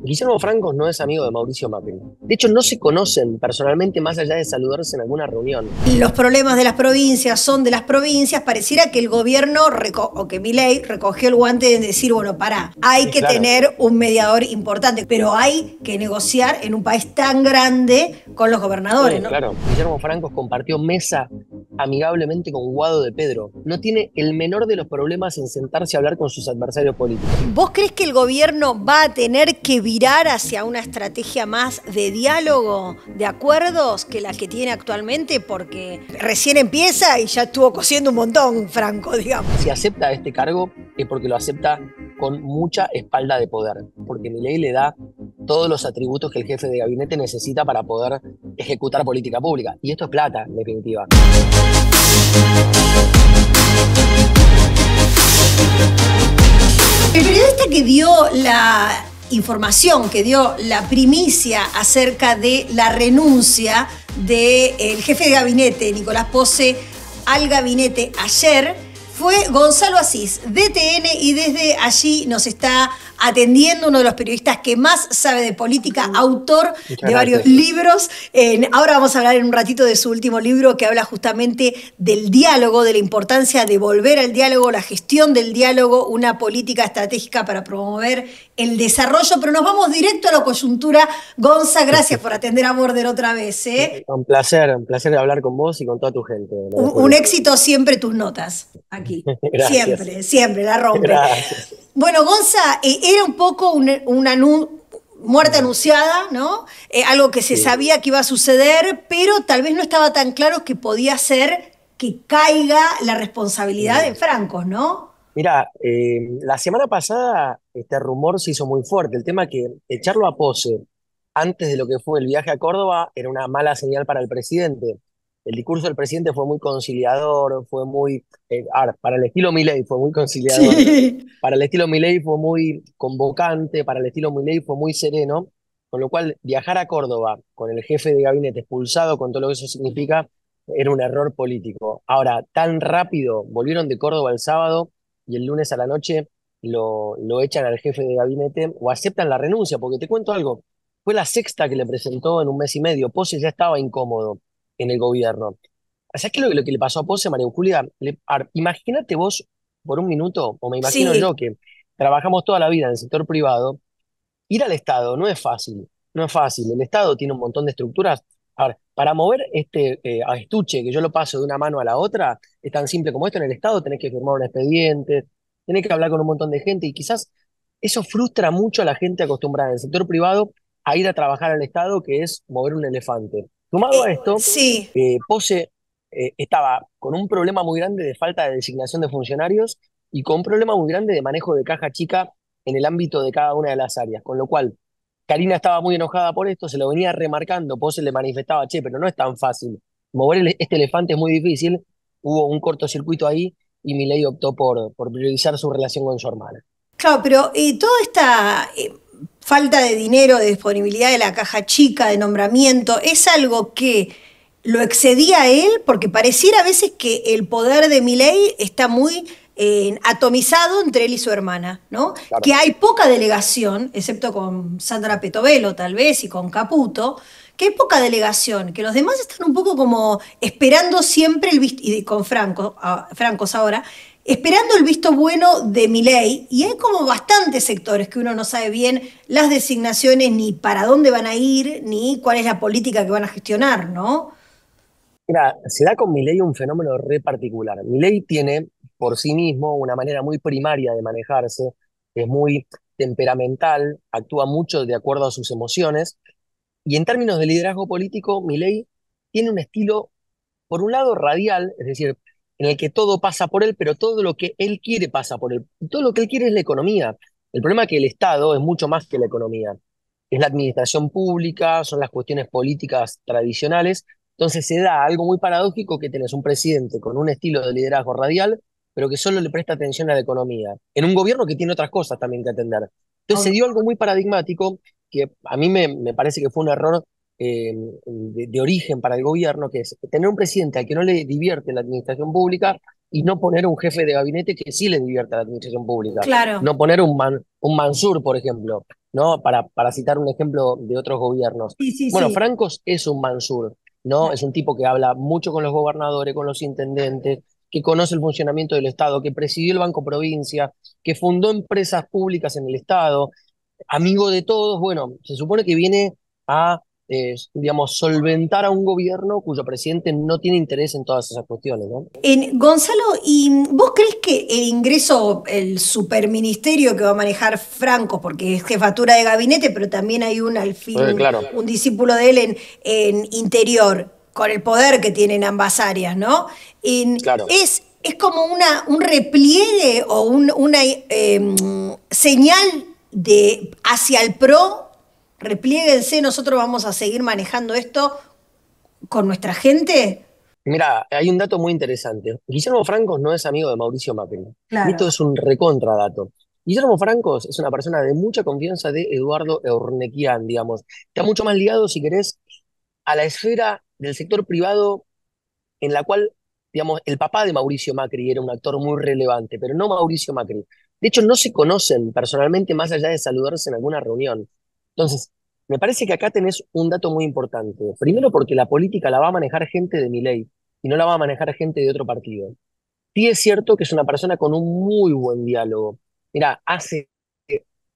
Guillermo Franco no es amigo de Mauricio Macri. De hecho, no se conocen personalmente más allá de saludarse en alguna reunión. Los problemas de las provincias son de las provincias, pareciera que el gobierno o que Milei recogió el guante de decir, bueno, pará, hay Sí, que claro. tener un mediador importante, pero hay que negociar en un país tan grande con los gobernadores, Sí, ¿no? claro. Guillermo Franco compartió mesa amigablemente con Guado de Pedro. No tiene el menor de los problemas en sentarse a hablar con sus adversarios políticos. ¿Vos crees que el gobierno va a tener que virar hacia una estrategia más de diálogo, de acuerdos, que la que tiene actualmente? Porque recién empieza y ya estuvo cosiendo un montón, Franco, digamos. Si acepta este cargo es porque lo acepta con mucha espalda de poder, porque Milei le da todos los atributos que el jefe de gabinete necesita para poder ejecutar política pública. Y esto es plata, en definitiva. El periodista que dio la información, que dio la primicia acerca de la renuncia del jefe de gabinete, Nicolás Pose, al gabinete ayer, fue Gonzalo Asís, de TN, y desde allí nos está atendiendo uno de los periodistas que más sabe de política, autor Muchas de varios gracias. libros. Ahora vamos a hablar en un ratito de su último libro, que habla justamente del diálogo, de la importancia de volver al diálogo, la gestión del diálogo, una política estratégica para promover el desarrollo. Pero nos vamos directo a la coyuntura. Gonza, gracias por atender a Border otra vez, ¿eh? Un placer hablar con vos y con toda tu gente, María Un Julia. éxito siempre tus notas, aquí. Gracias, Siempre, siempre, la rompe. gracias. Bueno, Gonza, era un poco una muerte anunciada, ¿no? Algo que se Sí, sabía que iba a suceder, pero tal vez no estaba tan claro que podía ser que caiga la responsabilidad de mm. Francos, ¿no? Mira, la semana pasada este rumor se hizo muy fuerte. El tema que echarlo a Pose antes de lo que fue el viaje a Córdoba era una mala señal para el presidente. El discurso del presidente fue muy conciliador, fue muy, para el estilo Milei fue muy conciliador, Sí. para el estilo Milei fue muy convocante, para el estilo Milei fue muy sereno, con lo cual viajar a Córdoba con el jefe de gabinete expulsado, con todo lo que eso significa, era un error político. Ahora, tan rápido, volvieron de Córdoba el sábado y el lunes a la noche lo echan al jefe de gabinete o aceptan la renuncia, porque te cuento algo, fue la sexta que le presentó en un mes y medio. Pose ya estaba incómodo en el gobierno. ¿Sabes qué es lo que le pasó a Pose, María Julia? Imagínate vos por un minuto, o me imagino yo Sí. que trabajamos toda la vida en el sector privado, ir al Estado no es fácil, no es fácil. El Estado tiene un montón de estructuras. A ver, para mover este estuche que yo lo paso de una mano a la otra, es tan simple como esto. En el Estado tenés que firmar un expediente, tenés que hablar con un montón de gente y quizás eso frustra mucho a la gente acostumbrada en el sector privado a ir a trabajar al Estado, que es mover un elefante. Sumado a esto, Sí. Pose estaba con un problema muy grande de falta de designación de funcionarios y con un problema muy grande de manejo de caja chica en el ámbito de cada una de las áreas, con lo cual Karina estaba muy enojada por esto, se lo venía remarcando, Pose le manifestaba, che, pero no es tan fácil, mover este elefante es muy difícil, hubo un cortocircuito ahí y Milei optó por priorizar su relación con su hermana. Claro, pero toda esta falta de dinero, de disponibilidad de la caja chica, de nombramiento, es algo que lo excedía a él, porque pareciera a veces que el poder de Milei está muy atomizado entre él y su hermana, ¿no? Claro. Que hay poca delegación, excepto con Sandra Petovelo tal vez y con Caputo, que hay poca delegación, que los demás están un poco como esperando siempre el visto, y con Franco, Francos ahora, esperando el visto bueno de Milei, y hay como bastantes sectores que uno no sabe bien las designaciones, ni para dónde van a ir, ni cuál es la política que van a gestionar, ¿no? Mira, se da con Milei un fenómeno re particular. Milei tiene por sí mismo una manera muy primaria de manejarse, es muy temperamental, actúa mucho de acuerdo a sus emociones, y en términos de liderazgo político, Milei tiene un estilo, por un lado, radial, es decir, en el que todo pasa por él, pero todo lo que él quiere pasa por él. Y todo lo que él quiere es la economía. El problema es que el Estado es mucho más que la economía. Es la administración pública, son las cuestiones políticas tradicionales. Entonces se da algo muy paradójico que tenés un presidente con un estilo de liderazgo radial, pero que solo le presta atención a la economía, en un gobierno que tiene otras cosas también que atender. Entonces se dio algo muy paradigmático que a mí me parece que fue un error de origen para el gobierno, que es tener un presidente al que no le divierte la administración pública y no poner un jefe de gabinete que sí le divierta la administración pública. Claro. No poner un Mansur, por ejemplo, ¿no? Para citar un ejemplo de otros gobiernos. Sí, sí, Bueno, sí. Francos es un Mansur, ¿no? Es un tipo que habla mucho con los gobernadores, con los intendentes, que conoce el funcionamiento del Estado, que presidió el Banco Provincia, que fundó empresas públicas en el Estado, amigo de todos. Bueno, se supone que viene a, digamos, solventar a un gobierno cuyo presidente no tiene interés en todas esas cuestiones, ¿no? Gonzalo, ¿y vos crees que el ingreso, el superministerio que va a manejar Franco, porque es jefatura de gabinete, pero también hay un al fin, Claro, un discípulo de él en interior, con el poder que tienen ambas áreas, ¿no? claro. Es como un repliegue o una señal de hacia el PRO, repliéguense, nosotros vamos a seguir manejando esto con nuestra gente. Mira, hay un dato muy interesante. Guillermo Francos no es amigo de Mauricio Macri. Y esto Claro. es un recontradato. Guillermo Francos es una persona de mucha confianza de Eduardo Eurnequian, digamos. Está mucho más ligado, si querés, a la esfera del sector privado en la cual, digamos, el papá de Mauricio Macri era un actor muy relevante, pero no Mauricio Macri. De hecho, no se conocen personalmente más allá de saludarse en alguna reunión. Entonces, me parece que acá tenés un dato muy importante. Primero, porque la política la va a manejar gente de Milei y no la va a manejar gente de otro partido. Sí es cierto que es una persona con un muy buen diálogo. Mira, hace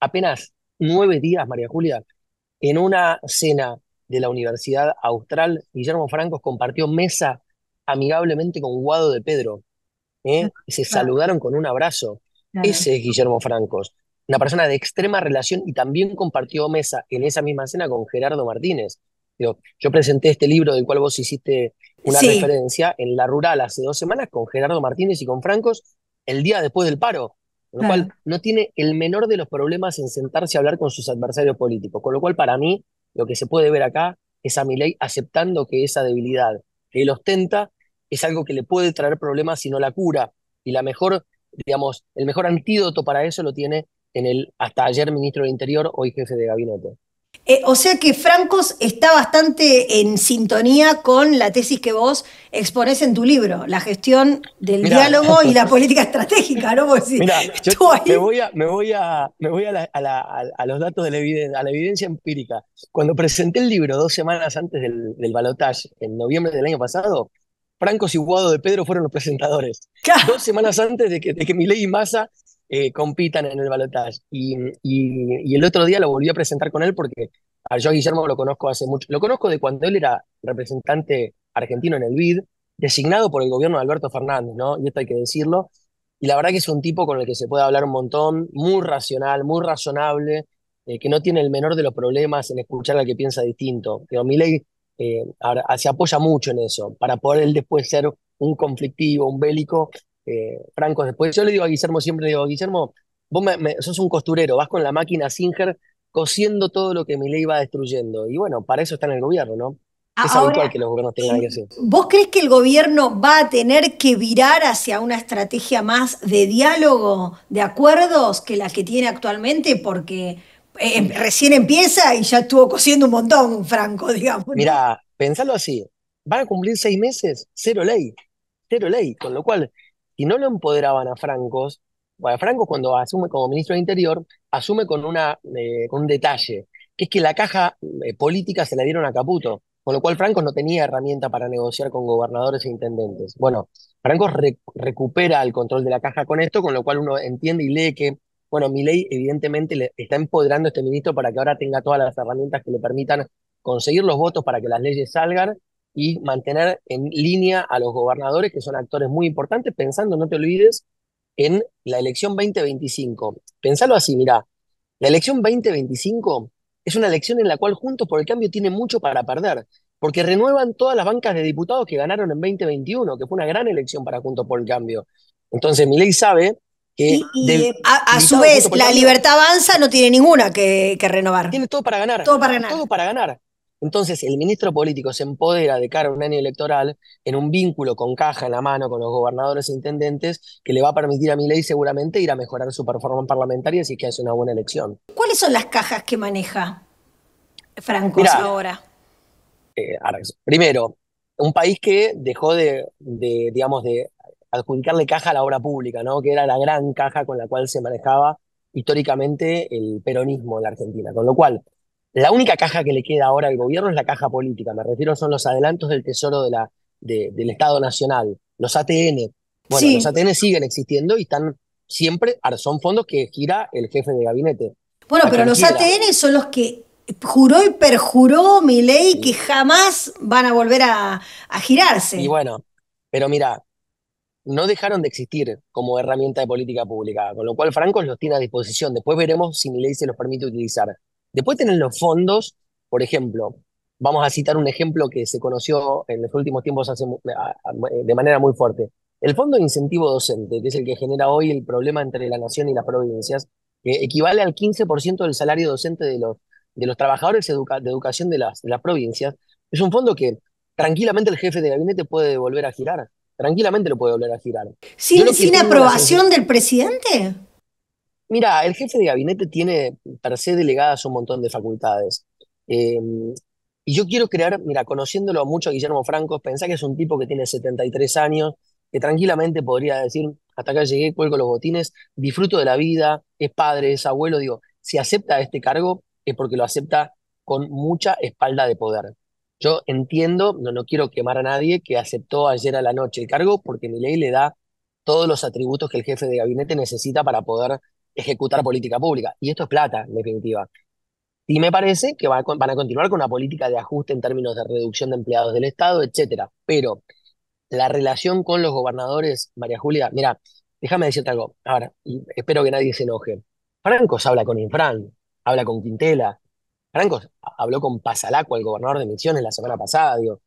apenas 9 días, María Julia, en una cena de la Universidad Austral, Guillermo Francos compartió mesa amigablemente con Guado de Pedro, ¿eh? Y se Claro, saludaron con un abrazo. claro. Ese es Guillermo Francos, una persona de extrema relación y también compartió mesa en esa misma cena con Gerardo Martínez. Digo, yo presenté este libro del cual vos hiciste una Sí, referencia en La Rural hace 2 semanas con Gerardo Martínez y con Francos el día después del paro, con lo cual claro. no tiene el menor de los problemas en sentarse a hablar con sus adversarios políticos. Con lo cual, para mí, lo que se puede ver acá es a Milei aceptando que esa debilidad que él ostenta es algo que le puede traer problemas si no la cura. Y la mejor, digamos, el mejor antídoto para eso lo tiene en el hasta ayer ministro del Interior, hoy jefe de gabinete. O sea que Francos está bastante en sintonía con la tesis que vos exponés en tu libro, la gestión del Mira, diálogo y la política estratégica, ¿no? Vos decís, mira, yo estuvo ahí. me voy a los datos de a la evidencia empírica. Cuando presenté el libro 2 semanas antes del balotaje, en noviembre del año pasado, Franco y Guado de Pedro fueron los presentadores. Claro, 2 semanas antes de que Milei y Massa compitan en el balotaje. Y el otro día lo volví a presentar con él porque yo a Guillermo lo conozco hace mucho. Lo conozco de cuando él era representante argentino en el BID, designado por el gobierno de Alberto Fernández, ¿no? Y esto hay que decirlo. Y la verdad que es un tipo con el que se puede hablar un montón, muy racional, muy razonable, que no tiene el menor de los problemas en escuchar al que piensa distinto. Pero Milei ahora, se apoya mucho en eso, para poder él después ser un conflictivo, un bélico, franco después. Yo le digo a Guillermo, siempre le digo, Guillermo, vos sos un costurero, vas con la máquina Singer cosiendo todo lo que Milei va destruyendo. Y bueno, para eso está en el gobierno, ¿no? Es habitual ahora, que los gobiernos tengan que hacer. ¿vos crees que el gobierno va a tener que virar hacia una estrategia más de diálogo, de acuerdos, que la que tiene actualmente? Porque recién empieza y ya estuvo cosiendo un montón, Franco, digamos, ¿no? Mira, pensalo así, van a cumplir 6 meses, cero ley, con lo cual, si no lo empoderaban a Francos, bueno, Francos cuando asume como ministro de Interior, asume con un detalle, que es que la caja política se la dieron a Caputo, con lo cual Francos no tenía herramienta para negociar con gobernadores e intendentes. Bueno, Francos recupera el control de la caja con esto, con lo cual uno entiende y lee que, bueno, Milei evidentemente le está empoderando a este ministro para que ahora tenga todas las herramientas que le permitan conseguir los votos para que las leyes salgan y mantener en línea a los gobernadores, que son actores muy importantes, pensando, no te olvides, en la elección 2025. Pensalo así, mirá, la elección 2025 es una elección en la cual Juntos por el Cambio tiene mucho para perder, porque renuevan todas las bancas de diputados que ganaron en 2021, que fue una gran elección para Juntos por el Cambio. Entonces, Milei sabe que Y a su debilitado Juntos vez, por el la Cambio, Libertad Avanza no tiene ninguna que renovar. tiene todo para ganar, Todo para ganar. todo para ganar. Entonces, el ministro político se empodera de cara a un año electoral en un vínculo con caja en la mano con los gobernadores e intendentes que le va a permitir a Milei seguramente ir a mejorar su performance parlamentaria si es que hace una buena elección. ¿Cuáles son las cajas que maneja Francos Mira, ahora? primero, un país que dejó digamos, adjudicarle caja a la obra pública, ¿no? Que era la gran caja con la cual se manejaba históricamente el peronismo en la Argentina. Con lo cual, la única caja que le queda ahora al gobierno es la caja política. Me refiero, son los adelantos del Tesoro del Estado Nacional, los ATN. Bueno, los Sí. ATN siguen existiendo y están siempre, son fondos que gira el jefe de gabinete, Bueno, a pero quien los quiera. ATN son los que juró y perjuró Milei que jamás van a volver a Y girarse. bueno, pero mira, no dejaron de existir como herramienta de política pública, con lo cual Franco los tiene a disposición. Después veremos si Milei se los permite utilizar. Después tienen los fondos, por ejemplo, vamos a citar un ejemplo que se conoció en los últimos tiempos de manera muy fuerte. El Fondo de Incentivo Docente, que es el que genera hoy el problema entre la nación y las provincias, que equivale al 15% del salario docente de los trabajadores de educación de las provincias, es un fondo que tranquilamente el jefe de gabinete puede volver a girar, tranquilamente lo puede volver a girar. Yo ¿Sin, lo que sin tengo la aprobación sensación, del presidente? mira, el jefe de gabinete tiene per se delegadas un montón de facultades. Eh, y yo quiero creer, mira, conociéndolo mucho a Guillermo Franco, pensá que es un tipo que tiene 73 años, que tranquilamente podría decir, hasta acá llegué, cuelgo los botines, disfruto de la vida, es padre, es abuelo, digo, si acepta este cargo es porque lo acepta con mucha espalda de poder. Yo entiendo, no quiero quemar a nadie, que aceptó ayer a la noche el cargo porque mi ley le da todos los atributos que el jefe de gabinete necesita para poder ejecutar política pública. Y esto es plata, en definitiva. Y me parece que van a continuar con una política de ajuste en términos de reducción de empleados del Estado, etcétera. Pero la relación con los gobernadores, María Julia, mira, déjame decirte algo. Ahora, y espero que nadie se enoje. Francos habla con Infran, habla con Quintela. Francos habló con Pasalaco, el gobernador de Misiones, la semana pasada. Digo,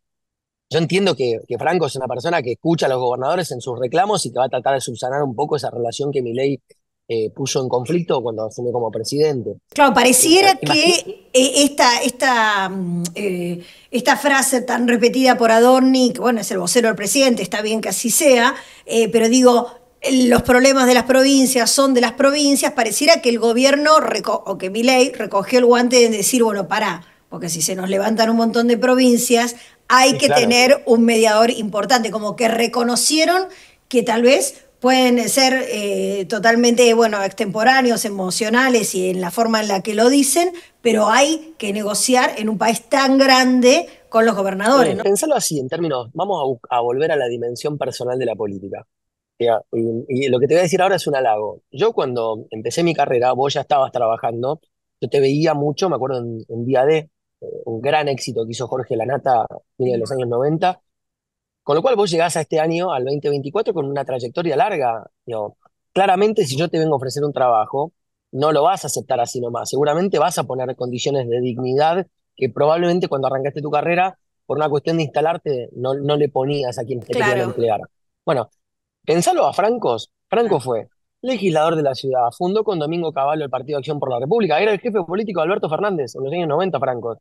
yo entiendo que Franco es una persona que escucha a los gobernadores en sus reclamos y que va a tratar de subsanar un poco esa relación que Milei puso en conflicto cuando asumió como presidente. Claro, pareciera que Imagina, esta frase tan repetida por Adorni, que bueno, es el vocero del presidente, está bien que así sea, pero digo, los problemas de las provincias son de las provincias, pareciera que el gobierno o que Milei recogió el guante de decir, bueno, pará, porque si se nos levantan un montón de provincias, hay y que claro, tener un mediador importante, como que reconocieron que tal vez pueden ser totalmente, bueno, extemporáneos, emocionales y en la forma en la que lo dicen, pero hay que negociar en un país tan grande con los gobernadores, ¿no? pensalo así, en términos, vamos a volver a la dimensión personal de la política. Ya, y lo que te voy a decir ahora es un halago. Yo cuando empecé mi carrera, vos ya estabas trabajando, yo te veía mucho, me acuerdo en Día D, un gran éxito que hizo Jorge Lanata a fines de Sí. los años 90. Con lo cual vos llegás a este año, al 2024, con una trayectoria larga. Digo, claramente, si yo te vengo a ofrecer un trabajo, no lo vas a aceptar así nomás. Seguramente vas a poner condiciones de dignidad que probablemente cuando arrancaste tu carrera, por una cuestión de instalarte, no le ponías a quienes te querían Claro. emplear. Bueno, pensalo a Francos. Franco fue legislador de la ciudad, fundó con Domingo Cavallo el Partido Acción por la República, era el jefe político de Alberto Fernández en los años 90, Francos.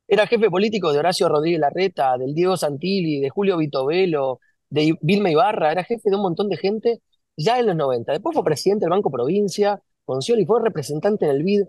Era jefe político de Horacio Rodríguez Larreta, del Diego Santilli, de Julio Vitovelo, de Vilma Ibarra, era jefe de un montón de gente ya en los 90. Después fue presidente del Banco Provincia, con Scioli fue representante en el BID,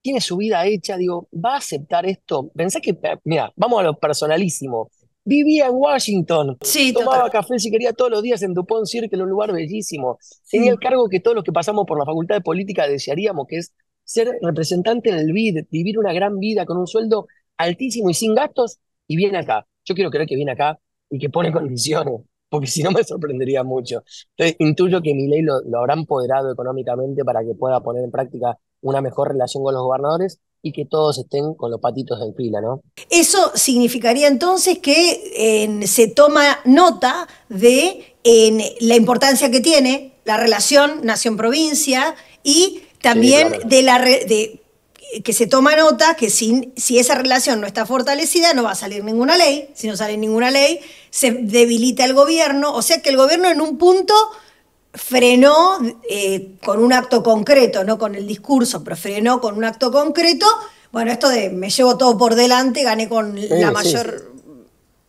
tiene su vida hecha, digo, ¿va a aceptar esto? Pensá que, mira, vamos a lo personalísimo. Vivía en Washington, Sí, total. tomaba café si quería todos los días en DuPont Circle, un lugar bellísimo. Tenía Sí. el cargo que todos los que pasamos por la Facultad de Política desearíamos, que es ser representante en el BID, vivir una gran vida con un sueldo altísimo y sin gastos, y viene acá. Yo quiero creer que viene acá y que pone condiciones, porque si no me sorprendería mucho. Entonces, intuyo que Milei lo habrá empoderado económicamente para que pueda poner en práctica una mejor relación con los gobernadores y que todos estén con los patitos en fila, ¿no? Eso significaría entonces que se toma nota de la importancia que tiene la relación nación-provincia y Sí, también claro. de que se toma nota que si esa relación no está fortalecida no va a salir ninguna ley, si no sale ninguna ley se debilita el gobierno, o sea que el gobierno en un punto frenó con un acto concreto, no con el discurso, pero frenó con un acto concreto. Bueno, esto de me llevo todo por delante, gané con la Sí, sí. mayor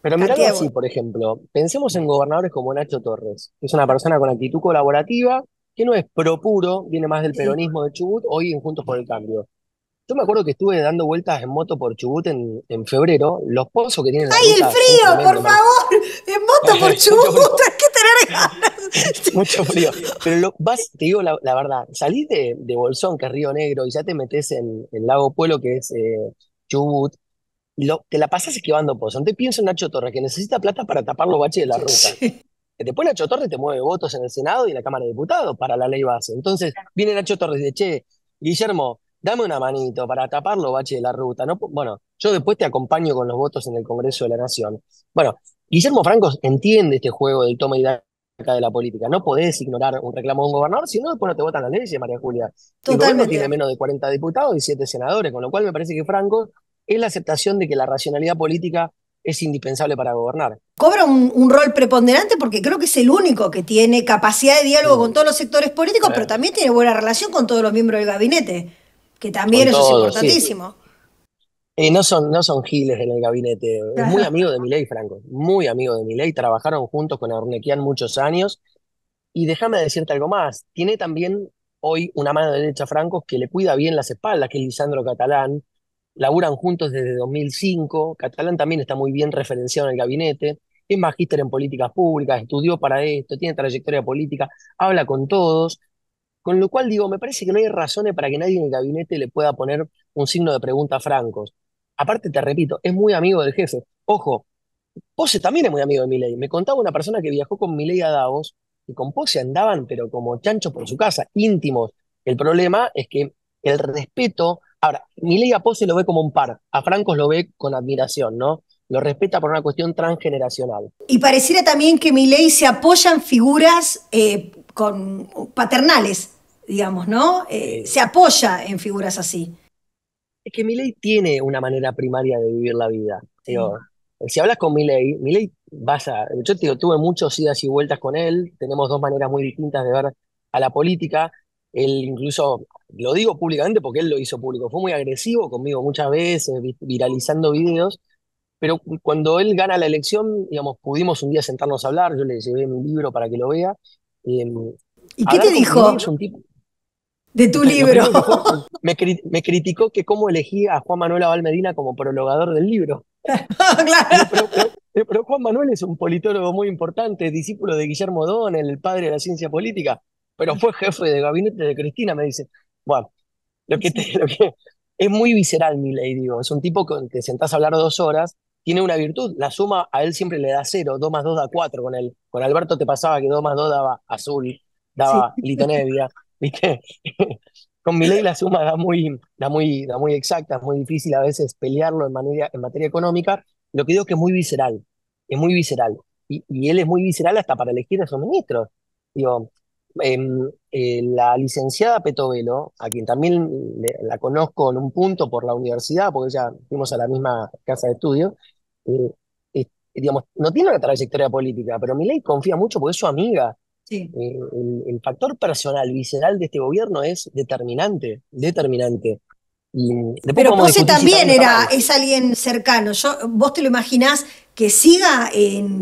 Pero míralo cantidad de así, votos. por ejemplo, pensemos en gobernadores como Nacho Torres, que es una persona con actitud colaborativa, que no es pro puro, viene más del Sí. peronismo de Chubut, hoy en Juntos por el Cambio. Yo me acuerdo que estuve dando vueltas en moto por Chubut en febrero. Los pozos que tiene la ¡Ay, el ruta son frío, por tremendos. favor! En moto por Mucho frío, Chubut, hay que tener ganas. mucho frío. Pero te digo la verdad, salís de Bolsón, que es Río Negro, y ya te metes en Lago Puelo, que es Chubut, y te la pasás esquivando pozos. Entonces pienso en Nacho Torres, que necesita plata para tapar los baches de la ruta. Sí. Que después Nacho Torres te mueve votos en el Senado y en la Cámara de Diputados para la ley base. Entonces viene Nacho Torres y dice, che, Guillermo, dame una manito para tapar los baches de la ruta. ¿No? Bueno, yo después te acompaño con los votos en el Congreso de la Nación. Bueno, Guillermo Franco entiende este juego del toma y daca de la política. No podés ignorar un reclamo de un gobernador, si no, después no te votan las leyes, María Julia. El gobierno Totalmente de tiene acuerdo. menos de 40 diputados y 7 senadores, con lo cual me parece que Franco es la aceptación de que la racionalidad política es indispensable para gobernar. Cobra un rol preponderante porque creo que es el único que tiene capacidad de diálogo con Mm, todos los sectores políticos, pero eh, también tiene buena relación con todos los miembros del gabinete, que también con eso es todo, sí. importantísimo. No son giles en el gabinete. Es muy amigo de Milei, Franco. Muy amigo de Milei. Trabajaron juntos con Arnequian muchos años. Y déjame decirte algo más. Tiene también hoy una mano derecha, Franco, que le cuida bien las espaldas, que es Lisandro Catalán. Laburan juntos desde 2005. Catalán también está muy bien referenciado en el gabinete. Es magíster en políticas públicas, estudió para esto, tiene trayectoria política, habla con todos. Con lo cual digo, me parece que no hay razones para que nadie en el gabinete le pueda poner un signo de pregunta a Francos. Aparte, te repito, es muy amigo del jefe. Ojo, Pose también es muy amigo de Milei. Me contaba una persona que viajó con Milei a Davos y con Pose andaban, pero como chanchos por su casa, íntimos. El problema es que el respeto. Ahora, Milei a Pose lo ve como un par, a Francos lo ve con admiración, ¿no? Lo respeta por una cuestión transgeneracional. Y pareciera también que Milei se apoya en figuras con paternales, digamos, ¿no? Eh, Se apoya en figuras así. Es que Milei tiene una manera primaria de vivir la vida. Sí. Digo, si hablas con Milei, vaya, yo te digo, tuve muchos idas y vueltas con él, tenemos dos maneras muy distintas de ver a la política. Él incluso, lo digo públicamente porque él lo hizo público, fue muy agresivo conmigo muchas veces, viralizando videos, pero cuando él gana la elección, digamos, pudimos un día sentarnos a hablar, yo le llevé mi libro para que lo vea. Eh, ¿Y qué te Hablar con Milei dijo es un tipo. de tu Lo libro? primero que fue, me criticó que cómo elegí a Juan Manuel Abal Medina como prologador del libro. Digo, Claro. pero Juan Manuel es un politólogo muy importante, discípulo de Guillermo O'Donnell, el padre de la ciencia política, pero fue jefe de gabinete de Cristina, me dice. Bueno, Sí. lo que es muy visceral, Milei, digo, es un tipo con que sentás a hablar 2 horas, tiene una virtud, la suma a él siempre le da cero, 2 más 2 da 4 con él. Con Alberto te pasaba que 2 más 2 daba azul, Sí. daba litonevia, ¿viste? Con Milei la suma da muy exacta, es muy difícil a veces pelearlo en materia económica. Lo que digo es que es muy visceral. Y él es muy visceral hasta para elegir a sus ministros. Digo, la licenciada Petovelo, a quien también la conozco en un punto por la universidad, porque ya fuimos a la misma casa de estudio, eh, digamos, no tiene una trayectoria política, pero Milei confía mucho porque es su amiga. Sí. El factor personal, visceral de este gobierno es determinante, determinante. Y después Pero podemos Pose discutir si está también bien o está era, mal. es alguien cercano. ¿Vos te lo imaginás que siga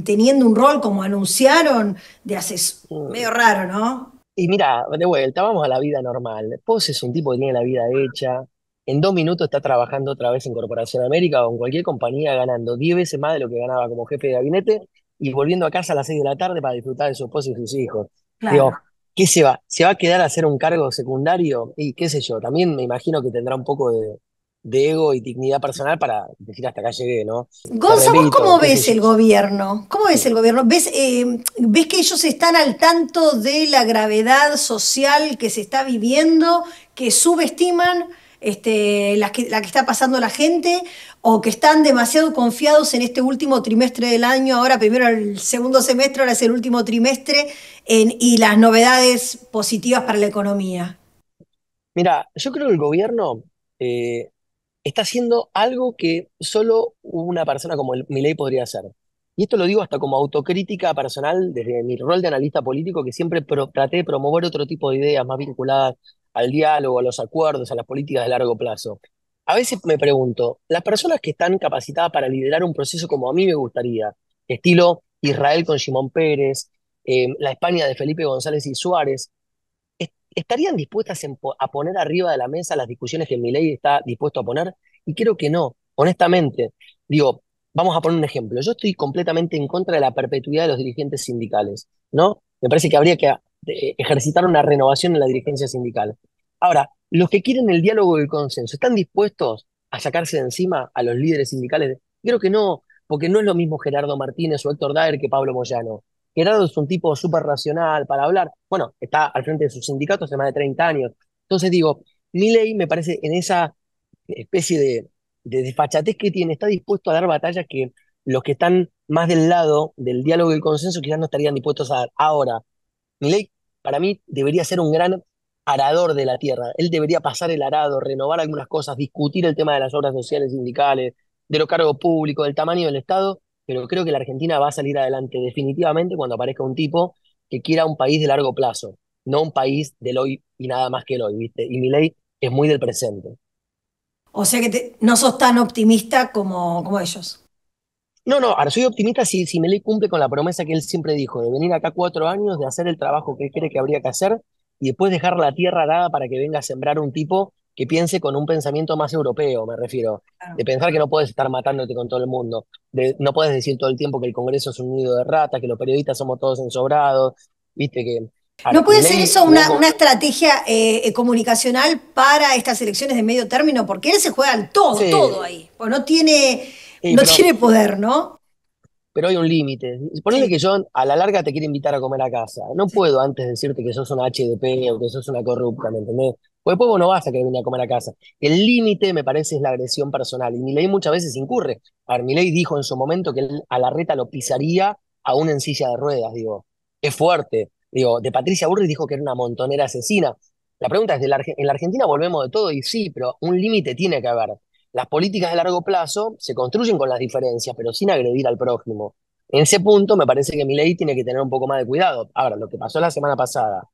teniendo un rol como anunciaron de hace Mm, medio raro, ¿no? Y mira, de vuelta, vamos a la vida normal. Pose es un tipo que tiene la vida hecha. En 2 minutos está trabajando otra vez en Corporación América o en cualquier compañía ganando 10 veces más de lo que ganaba como jefe de gabinete y volviendo a casa a las 6 de la tarde para disfrutar de su esposa y sus hijos. Claro. Digo, ¿qué se va? ¿Se va a quedar a hacer un cargo secundario? Y qué sé yo, también me imagino que tendrá un poco de ego y dignidad personal para decir hasta acá llegué, ¿no? Te Gonza, ¿vos repito, cómo qué sé ves yo. el gobierno? ¿Cómo ves el gobierno? ¿Ves que ellos están al tanto de la gravedad social que se está viviendo, que subestiman la que está pasando la gente, o que están demasiado confiados en este último trimestre del año, ahora primero el segundo semestre, ahora es el último trimestre, y las novedades positivas para la economía? Mira, yo creo que el gobierno eh, está haciendo algo que solo una persona como Milei podría hacer. Y esto lo digo hasta como autocrítica personal desde mi rol de analista político, que siempre traté de promover otro tipo de ideas más vinculadas al diálogo, a los acuerdos, a las políticas de largo plazo. A veces me pregunto, las personas que están capacitadas para liderar un proceso como a mí me gustaría, estilo Israel con Shimon Peres, la España de Felipe González y Suárez, ¿estarían dispuestas a poner arriba de la mesa las discusiones que Milei está dispuesto a poner? Y creo que no, honestamente. Digo, vamos a poner un ejemplo. Yo estoy completamente en contra de la perpetuidad de los dirigentes sindicales, ¿no? Me parece que habría que ejercitar una renovación en la dirigencia sindical. Ahora, los que quieren el diálogo y el consenso, ¿están dispuestos a sacarse de encima a los líderes sindicales? Creo que no, porque no es lo mismo Gerardo Martínez o Héctor Daer que Pablo Moyano. Gerardo es un tipo súper racional para hablar. Bueno, está al frente de sus sindicatos hace más de 30 años. Entonces digo, Milei me parece en esa especie de desfachatez que tiene, está dispuesto a dar batallas que los que están más del lado del diálogo y el consenso quizás no estarían dispuestos a dar. Ahora, Milei, para mí, debería ser un gran arador de la tierra. Él debería pasar el arado, renovar algunas cosas, discutir el tema de las obras sociales sindicales, de los cargos públicos, del tamaño del Estado, pero creo que la Argentina va a salir adelante definitivamente cuando aparezca un tipo que quiera un país de largo plazo, no un país del hoy y nada más que el hoy, ¿viste? Y Milei es muy del presente. O sea que no sos tan optimista como ellos. No, no, ahora soy optimista si Milei cumple con la promesa que él siempre dijo, de venir acá 4 años, de hacer el trabajo que él cree que habría que hacer y después dejar la tierra arada para que venga a sembrar un tipo que piense con un pensamiento más europeo, me refiero. De Claro. pensar que no puedes estar matándote con todo el mundo, no puedes decir todo el tiempo que el Congreso es un nido de ratas, que los periodistas somos todos ensobrados, viste que... ¿No Ahora, puede ser Milei eso jugó una con... estrategia comunicacional para estas elecciones de medio término? Porque él se juega al todo, todo Sí, ahí. Pues no tiene, sí, no tiene poder, ¿no? pero hay un límite. Ponele Sí, que yo a la larga te quiero invitar a comer a casa. No sí. puedo antes decirte que sos una HDP o que sos una corrupta, ¿me entendés? Porque después vos no vas a querer venir a comer a casa. El límite, me parece, es la agresión personal. Y Milei muchas veces incurre. A ver, Milei dijo en su momento que él a Larreta lo pisaría aún en silla de ruedas, digo. Es fuerte. Digo, de Patricia Burrich dijo que era una montonera asesina. La pregunta es, en la Argentina volvemos de todo y sí, pero un límite tiene que haber. Las políticas de largo plazo se construyen con las diferencias, pero sin agredir al prójimo. En ese punto me parece que Milei tiene que tener un poco más de cuidado. Ahora, lo que pasó la semana pasada,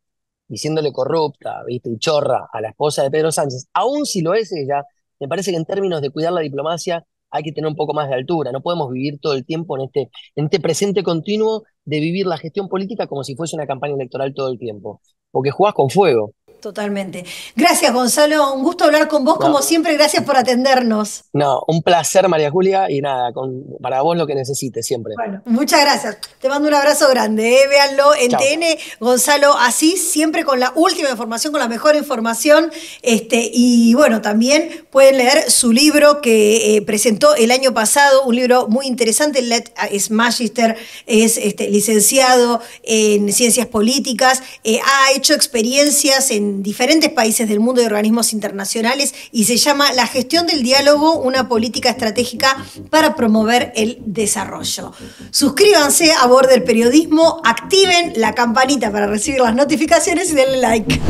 diciéndole corrupta, ¿viste? Y chorra a la esposa de Pedro Sánchez, aun si lo es ella, me parece que en términos de cuidar la diplomacia hay que tener un poco más de altura. No podemos vivir todo el tiempo en este presente continuo de vivir la gestión política como si fuese una campaña electoral todo el tiempo. Porque jugás con fuego. Totalmente. Gracias, Gonzalo. Un gusto hablar con vos, como No, siempre. Gracias por atendernos. no, un placer, María Julia, y nada, para vos lo que necesites siempre. Bueno, muchas gracias. Te mando un abrazo grande, ¿eh? Véanlo en Chao. TN, Gonzalo Asís, siempre con la última información, con la mejor información. Y bueno, también pueden leer su libro que presentó el año pasado, un libro muy interesante. Es Magister, es licenciado en Ciencias Políticas, ha hecho experiencias en diferentes países del mundo y organismos internacionales y se llama La gestión del diálogo, una política estratégica para promover el desarrollo. Suscríbanse a Border Periodismo, activen la campanita para recibir las notificaciones y denle like.